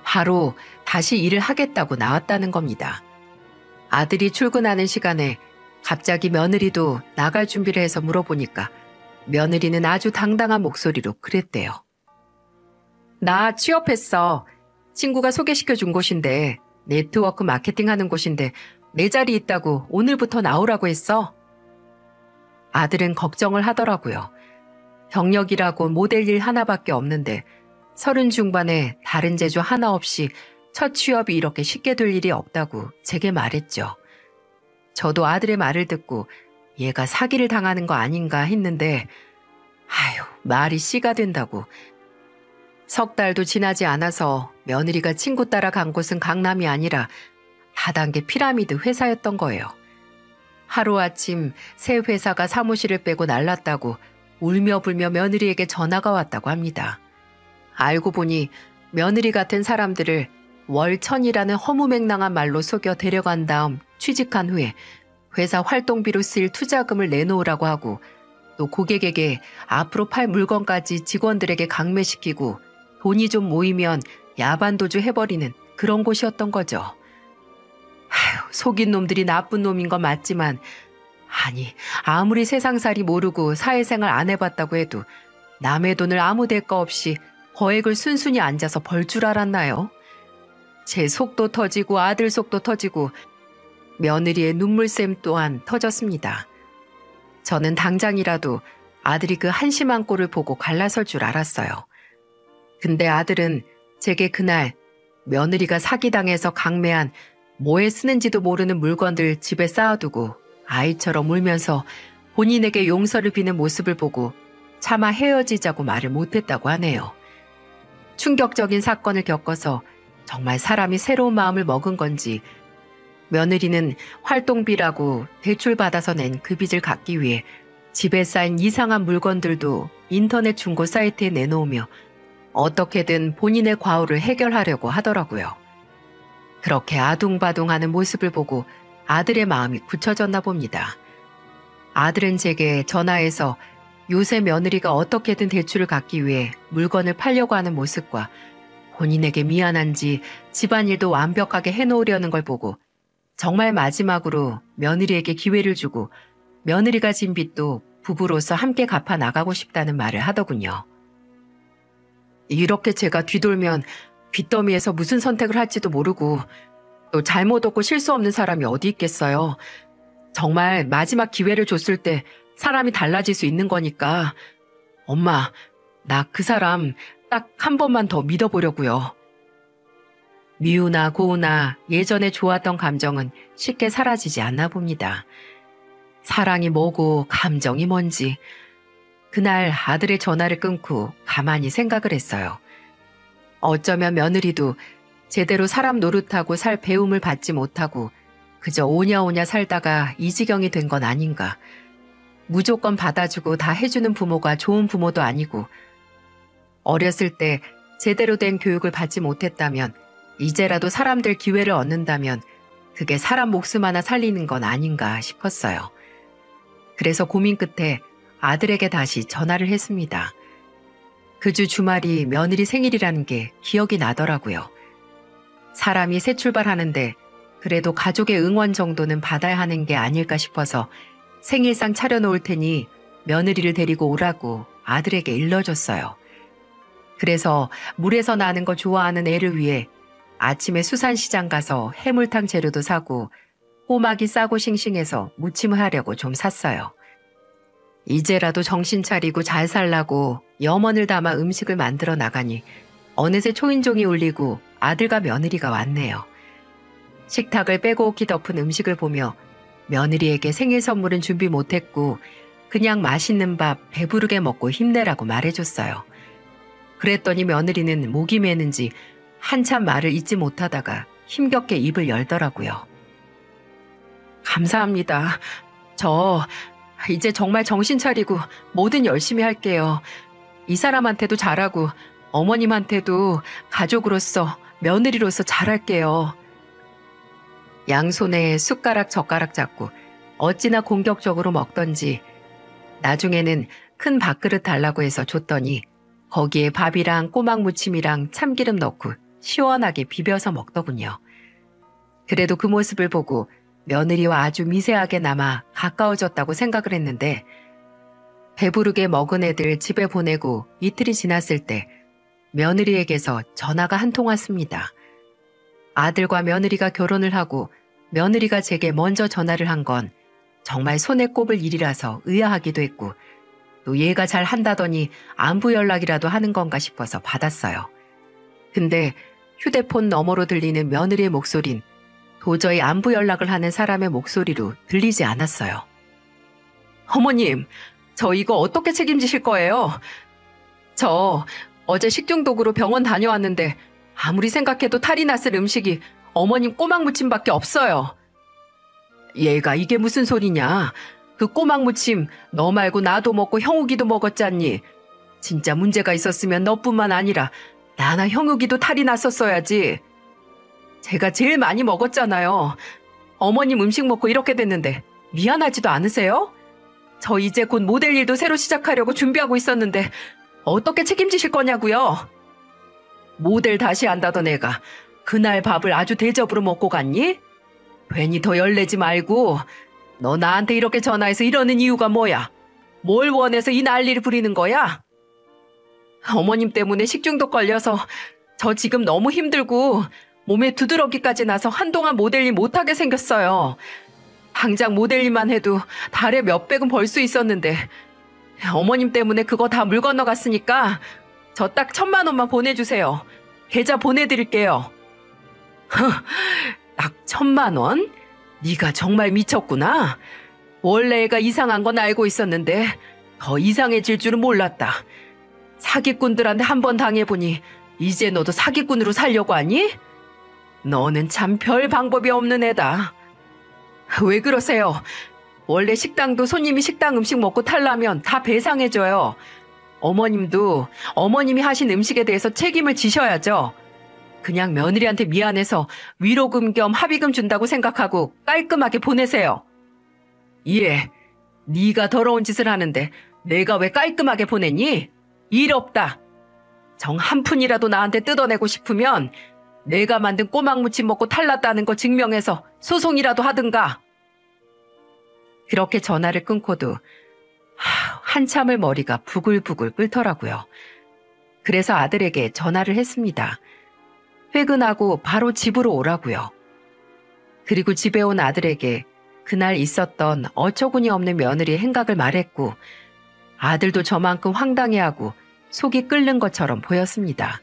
바로 다시 일을 하겠다고 나왔다는 겁니다. 아들이 출근하는 시간에 갑자기 며느리도 나갈 준비를 해서 물어보니까 며느리는 아주 당당한 목소리로 그랬대요. 나 취업했어. 친구가 소개시켜 준 곳인데 네트워크 마케팅 하는 곳인데 내 자리 있다고 오늘부터 나오라고 했어. 아들은 걱정을 하더라고요. 경력이라고 모델 일 하나밖에 없는데 30 중반에 다른 재주 하나 없이 첫 취업이 이렇게 쉽게 될 일이 없다고 제게 말했죠. 저도 아들의 말을 듣고 얘가 사기를 당하는 거 아닌가 했는데 아휴 말이 씨가 된다고. 석 달도 지나지 않아서 며느리가 친구 따라 간 곳은 강남이 아니라 다단계 피라미드 회사였던 거예요. 하루아침 새 회사가 사무실을 빼고 날랐다고 울며 불며 며느리에게 전화가 왔다고 합니다. 알고 보니 며느리 같은 사람들을 월 1000이라는 허무맹랑한 말로 속여 데려간 다음 취직한 후에 회사 활동비로 쓸 투자금을 내놓으라고 하고 또 고객에게 앞으로 팔 물건까지 직원들에게 강매시키고 돈이 좀 모이면 야반도주 해버리는 그런 곳이었던 거죠. 아휴, 속인 놈들이 나쁜 놈인 건 맞지만 아니 아무리 세상살이 모르고 사회생활 안 해봤다고 해도 남의 돈을 아무 대가 없이 거액을 순순히 앉아서 벌 줄 알았나요? 제 속도 터지고 아들 속도 터지고 며느리의 눈물샘 또한 터졌습니다. 저는 당장이라도 아들이 그 한심한 꼴을 보고 갈라설 줄 알았어요. 근데 아들은 제게 그날 며느리가 사기당해서 강매한 뭐에 쓰는지도 모르는 물건들 집에 쌓아두고 아이처럼 울면서 본인에게 용서를 비는 모습을 보고 차마 헤어지자고 말을 못했다고 하네요. 충격적인 사건을 겪어서 정말 사람이 새로운 마음을 먹은 건지 며느리는 활동비라고 대출받아서 낸 그 빚을 갚기 위해 집에 쌓인 이상한 물건들도 인터넷 중고 사이트에 내놓으며 어떻게든 본인의 과오를 해결하려고 하더라고요. 그렇게 아둥바둥하는 모습을 보고 아들의 마음이 굳혀졌나 봅니다. 아들은 제게 전화해서 요새 며느리가 어떻게든 대출을 갚기 위해 물건을 팔려고 하는 모습과 본인에게 미안한지 집안일도 완벽하게 해놓으려는 걸 보고 정말 마지막으로 며느리에게 기회를 주고 며느리가 진 빚도 부부로서 함께 갚아 나가고 싶다는 말을 하더군요. 이렇게 제가 뒤돌면 빚더미에서 무슨 선택을 할지도 모르고 또 잘못 없고 실수 없는 사람이 어디 있겠어요. 정말 마지막 기회를 줬을 때 사람이 달라질 수 있는 거니까 엄마, 나 그 사람 딱 한 번만 더 믿어보려고요. 미우나 고우나 예전에 좋았던 감정은 쉽게 사라지지 않나 봅니다. 사랑이 뭐고 감정이 뭔지 그날 아들의 전화를 끊고 가만히 생각을 했어요. 어쩌면 며느리도 제대로 사람 노릇하고 살 배움을 받지 못하고 그저 오냐오냐 살다가 이 지경이 된 건 아닌가. 무조건 받아주고 다 해주는 부모가 좋은 부모도 아니고 어렸을 때 제대로 된 교육을 받지 못했다면 이제라도 사람들 기회를 얻는다면 그게 사람 목숨 하나 살리는 건 아닌가 싶었어요. 그래서 고민 끝에 아들에게 다시 전화를 했습니다. 그 주 주말이 며느리 생일이라는 게 기억이 나더라고요. 사람이 새 출발하는데 그래도 가족의 응원 정도는 받아야 하는 게 아닐까 싶어서 생일상 차려놓을 테니 며느리를 데리고 오라고 아들에게 일러줬어요. 그래서 물에서 나는 거 좋아하는 애를 위해 아침에 수산시장 가서 해물탕 재료도 사고 꼬막이 싸고 싱싱해서 무침을 하려고 좀 샀어요. 이제라도 정신 차리고 잘 살라고 염원을 담아 음식을 만들어 나가니 어느새 초인종이 울리고 아들과 며느리가 왔네요. 식탁을 빼곡히 덮은 음식을 보며 며느리에게 생일 선물은 준비 못했고 그냥 맛있는 밥 배부르게 먹고 힘내라고 말해줬어요. 그랬더니 며느리는 목이 메는지 한참 말을 잇지 못하다가 힘겹게 입을 열더라고요. 감사합니다. 저 이제 정말 정신 차리고 뭐든 열심히 할게요. 이 사람한테도 잘하고 어머님한테도 가족으로서 며느리로서 잘할게요. 양손에 숟가락 젓가락 잡고 어찌나 공격적으로 먹던지 나중에는 큰 밥그릇 달라고 해서 줬더니 거기에 밥이랑 꼬막 무침이랑 참기름 넣고 시원하게 비벼서 먹더군요. 그래도 그 모습을 보고 며느리와 아주 미세하게나마 가까워졌다고 생각을 했는데 배부르게 먹은 애들 집에 보내고 이틀이 지났을 때 며느리에게서 전화가 한 통 왔습니다. 아들과 며느리가 결혼을 하고 며느리가 제게 먼저 전화를 한 건 정말 손에 꼽을 일이라서 의아하기도 했고 또 얘가 잘 한다더니 안부 연락이라도 하는 건가 싶어서 받았어요. 근데 휴대폰 너머로 들리는 며느리의 목소린 도저히 안부 연락을 하는 사람의 목소리로 들리지 않았어요. 어머님, 저 이거 어떻게 책임지실 거예요? 저 어제 식중독으로 병원 다녀왔는데 아무리 생각해도 탈이 났을 음식이 어머님 꼬막 무침밖에 없어요. 얘가 이게 무슨 소리냐? 그 꼬막 무침 너 말고 나도 먹고 형욱이도 먹었잖니. 진짜 문제가 있었으면 너뿐만 아니라 나나 형욱이도 탈이 났었어야지. 제가 제일 많이 먹었잖아요. 어머님 음식 먹고 이렇게 됐는데 미안하지도 않으세요? 저 이제 곧 모델 일도 새로 시작하려고 준비하고 있었는데 어떻게 책임지실 거냐고요? 모델 다시 한다던 애가 그날 밥을 아주 대접으로 먹고 갔니? 괜히 더 열내지 말고 너 나한테 이렇게 전화해서 이러는 이유가 뭐야? 뭘 원해서 이 난리를 부리는 거야? 어머님 때문에 식중독 걸려서 저 지금 너무 힘들고 몸에 두드러기까지 나서 한동안 모델링 못하게 생겼어요. 당장 모델링만 해도 달에 몇백은 벌 수 있었는데 어머님 때문에 그거 다 물 건너갔으니까 저 딱 1,000만 원만 보내주세요. 계좌 보내드릴게요. 딱 1,000만 원? 네가 정말 미쳤구나. 원래 애가 이상한 건 알고 있었는데 더 이상해질 줄은 몰랐다. 사기꾼들한테 한번 당해보니 이제 너도 사기꾼으로 살려고 하니? 너는 참 별 방법이 없는 애다. 왜 그러세요? 원래 식당도 손님이 식당 음식 먹고 탈라면 다 배상해줘요. 어머님도 어머님이 하신 음식에 대해서 책임을 지셔야죠. 그냥 며느리한테 미안해서 위로금 겸 합의금 준다고 생각하고 깔끔하게 보내세요. 예, 네가 더러운 짓을 하는데 내가 왜 깔끔하게 보냈니? 일 없다. 정 한 푼이라도 나한테 뜯어내고 싶으면 내가 만든 꼬막무침 먹고 탈났다는 거 증명해서 소송이라도 하든가. 그렇게 전화를 끊고도 한참을 머리가 부글부글 끓더라고요. 그래서 아들에게 전화를 했습니다. 퇴근하고 바로 집으로 오라고요. 그리고 집에 온 아들에게 그날 있었던 어처구니 없는 며느리의 행각을 말했고 아들도 저만큼 황당해하고 속이 끓는 것처럼 보였습니다.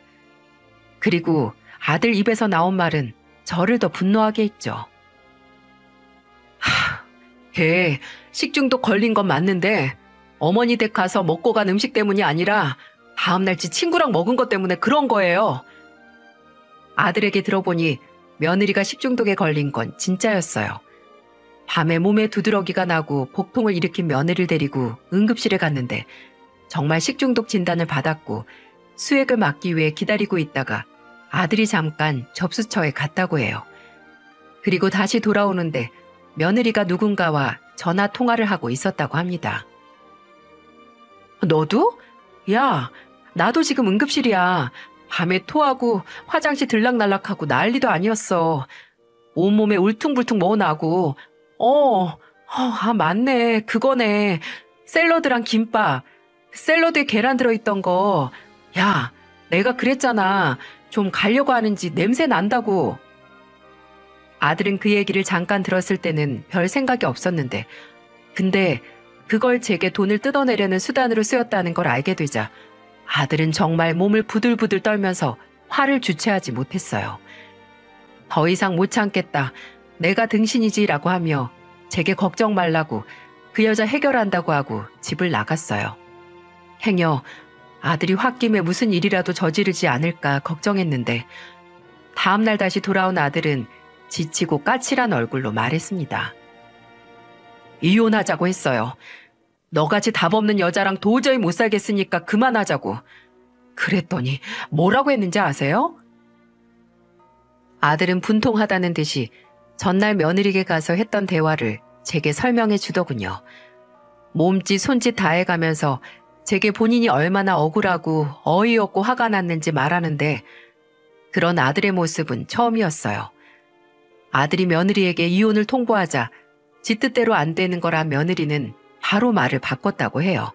그리고 아들 입에서 나온 말은 저를 더 분노하게 했죠. 걔 식중독 걸린 건 맞는데 어머니 댁 가서 먹고 간 음식 때문이 아니라 다음날 지 친구랑 먹은 것 때문에 그런 거예요. 아들에게 들어보니 며느리가 식중독에 걸린 건 진짜였어요. 밤에 몸에 두드러기가 나고 복통을 일으킨 며느리를 데리고 응급실에 갔는데 정말 식중독 진단을 받았고 수액을 맞기 위해 기다리고 있다가 아들이 잠깐 접수처에 갔다고 해요. 그리고 다시 돌아오는데 며느리가 누군가와 전화 통화를 하고 있었다고 합니다. 너도? 야, 나도 지금 응급실이야. 밤에 토하고 화장실 들락날락하고 난리도 아니었어. 온몸에 울퉁불퉁 뭐 나고. 맞네. 그거네. 샐러드랑 김밥. 샐러드에 계란 들어있던 거. 야, 내가 그랬잖아. 좀 가려고 하는지 냄새 난다고. 아들은 그 얘기를 잠깐 들었을 때는 별 생각이 없었는데 근데 그걸 제게 돈을 뜯어내려는 수단으로 쓰였다는 걸 알게 되자 아들은 정말 몸을 부들부들 떨면서 화를 주체하지 못했어요. 더 이상 못 참겠다. 내가 등신이지라고 하며 제게 걱정 말라고 그 여자 해결한다고 하고 집을 나갔어요. 행여 아들이 홧김에 무슨 일이라도 저지르지 않을까 걱정했는데 다음날 다시 돌아온 아들은 지치고 까칠한 얼굴로 말했습니다. 이혼하자고 했어요. 너같이 답 없는 여자랑 도저히 못 살겠으니까 그만하자고. 그랬더니 뭐라고 했는지 아세요? 아들은 분통하다는 듯이 전날 며느리에게 가서 했던 대화를 제게 설명해 주더군요. 몸짓 손짓 다 해가면서 제게 본인이 얼마나 억울하고 어이없고 화가 났는지 말하는데 그런 아들의 모습은 처음이었어요. 아들이 며느리에게 이혼을 통보하자 지 뜻대로 안 되는 거라 며느리는 바로 말을 바꿨다고 해요.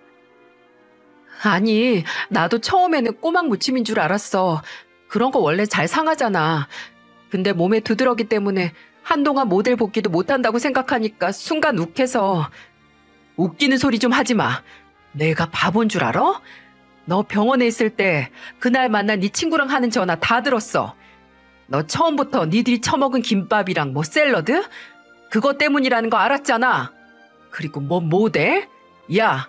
아니, 나도 처음에는 꼬막 무침인 줄 알았어. 그런 거 원래 잘 상하잖아. 근데 몸에 두드러기 때문에 한동안 모델 복귀도 못한다고 생각하니까 순간 욱해서. 웃기는 소리 좀 하지 마. 내가 바본 줄 알아? 너 병원에 있을 때 그날 만난 네 친구랑 하는 전화 다 들었어. 너 처음부터 니들이 처먹은 김밥이랑 뭐 샐러드? 그것 때문이라는 거 알았잖아. 그리고 뭐 모델? 야,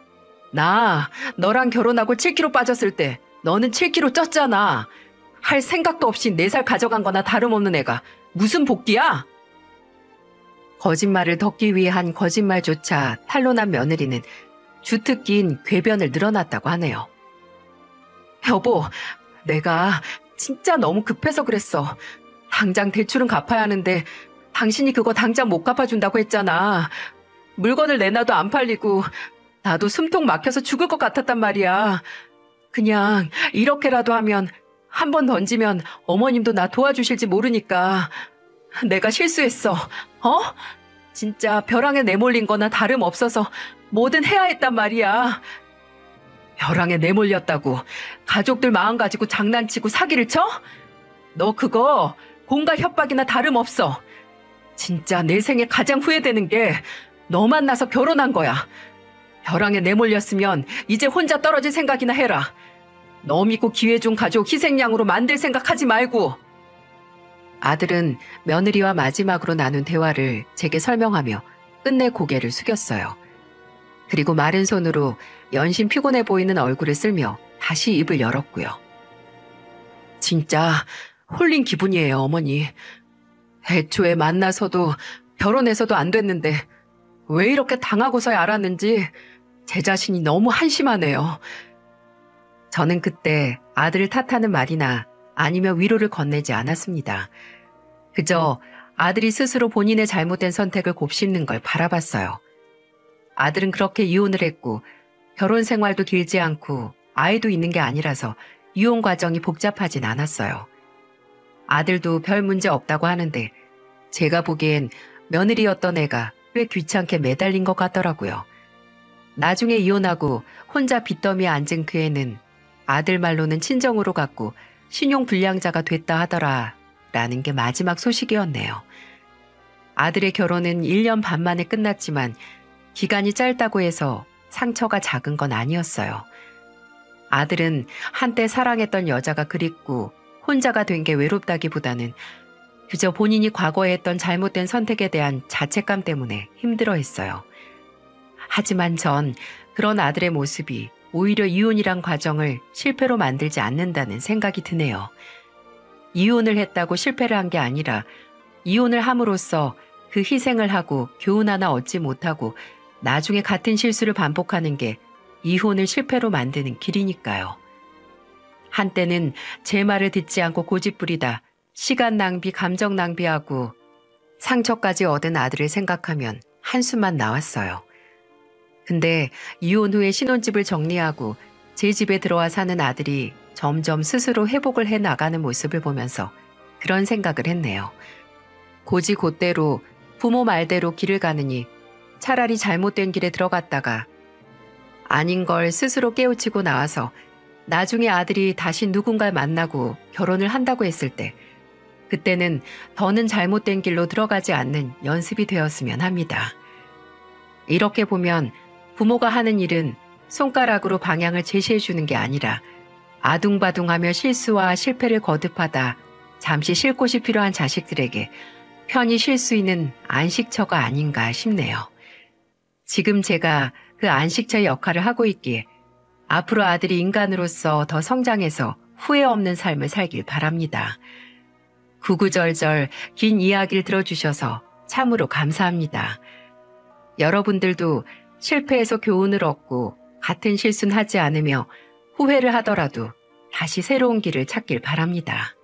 나 너랑 결혼하고 7kg 빠졌을 때 너는 7kg 쪘잖아. 할 생각도 없이 4살 가져간 거나 다름없는 애가 무슨 복귀야? 거짓말을 덮기 위해 한 거짓말조차 탄로난 며느리는 주특기인 궤변을 늘어놨다고 하네요. 여보, 내가 진짜 너무 급해서 그랬어. 당장 대출은 갚아야 하는데 당신이 그거 당장 못 갚아준다고 했잖아. 물건을 내놔도 안 팔리고 나도 숨통 막혀서 죽을 것 같았단 말이야. 그냥 이렇게라도 하면 한 번 던지면 어머님도 나 도와주실지 모르니까 내가 실수했어. 진짜 벼랑에 내몰린 거나 다름없어서 뭐든 해야 했단 말이야. 벼랑에 내몰렸다고 가족들 마음 가지고 장난치고 사기를 쳐? 너 그거 공갈 협박이나 다름없어. 진짜 내 생에 가장 후회되는 게 너 만나서 결혼한 거야. 벼랑에 내몰렸으면 이제 혼자 떨어질 생각이나 해라. 너 믿고 기회 준 가족 희생양으로 만들 생각하지 말고. 아들은 며느리와 마지막으로 나눈 대화를 제게 설명하며 끝내 고개를 숙였어요. 그리고 마른 손으로 연신 피곤해 보이는 얼굴을 쓸며 다시 입을 열었고요. 진짜 홀린 기분이에요, 어머니. 애초에 만나서도 결혼해서도 안 됐는데 왜 이렇게 당하고서야 알았는지 제 자신이 너무 한심하네요. 저는 그때 아들을 탓하는 말이나 아니면 위로를 건네지 않았습니다. 그저 아들이 스스로 본인의 잘못된 선택을 곱씹는 걸 바라봤어요. 아들은 그렇게 이혼을 했고 결혼 생활도 길지 않고 아이도 있는 게 아니라서 이혼 과정이 복잡하진 않았어요. 아들도 별 문제 없다고 하는데 제가 보기엔 며느리였던 애가 꽤 귀찮게 매달린 것 같더라고요. 나중에 이혼하고 혼자 빚더미에 앉은 그 애는 아들 말로는 친정으로 갔고 신용불량자가 됐다 하더라 라는 게 마지막 소식이었네요. 아들의 결혼은 1년 반 만에 끝났지만 기간이 짧다고 해서 상처가 작은 건 아니었어요. 아들은 한때 사랑했던 여자가 그립고 혼자가 된 게 외롭다기보다는 그저 본인이 과거에 했던 잘못된 선택에 대한 자책감 때문에 힘들어했어요. 하지만 전 그런 아들의 모습이 오히려 이혼이란 과정을 실패로 만들지 않는다는 생각이 드네요. 이혼을 했다고 실패를 한 게 아니라 이혼을 함으로써 그 희생을 하고 교훈 하나 얻지 못하고 나중에 같은 실수를 반복하는 게 이혼을 실패로 만드는 길이니까요. 한때는 제 말을 듣지 않고 고집부리다 시간 낭비, 감정 낭비하고 상처까지 얻은 아들을 생각하면 한숨만 나왔어요. 근데 이혼 후에 신혼집을 정리하고 제 집에 들어와 사는 아들이 점점 스스로 회복을 해 나가는 모습을 보면서 그런 생각을 했네요. 고지곧대로 부모 말대로 길을 가느니 차라리 잘못된 길에 들어갔다가 아닌 걸 스스로 깨우치고 나와서 나중에 아들이 다시 누군가를 만나고 결혼을 한다고 했을 때 그때는 더는 잘못된 길로 들어가지 않는 연습이 되었으면 합니다. 이렇게 보면 부모가 하는 일은 손가락으로 방향을 제시해 주는 게 아니라 아둥바둥하며 실수와 실패를 거듭하다 잠시 쉴 곳이 필요한 자식들에게 편히 쉴 수 있는 안식처가 아닌가 싶네요. 지금 제가 그 안식처의 역할을 하고 있기에 앞으로 아들이 인간으로서 더 성장해서 후회 없는 삶을 살길 바랍니다. 「 구구절절 긴 이야기를 들어주셔서 참으로 감사합니다. 여러분들도 실패해서 교훈을 얻고 같은 실수는 하지 않으며 후회를 하더라도 다시 새로운 길을 찾길 바랍니다.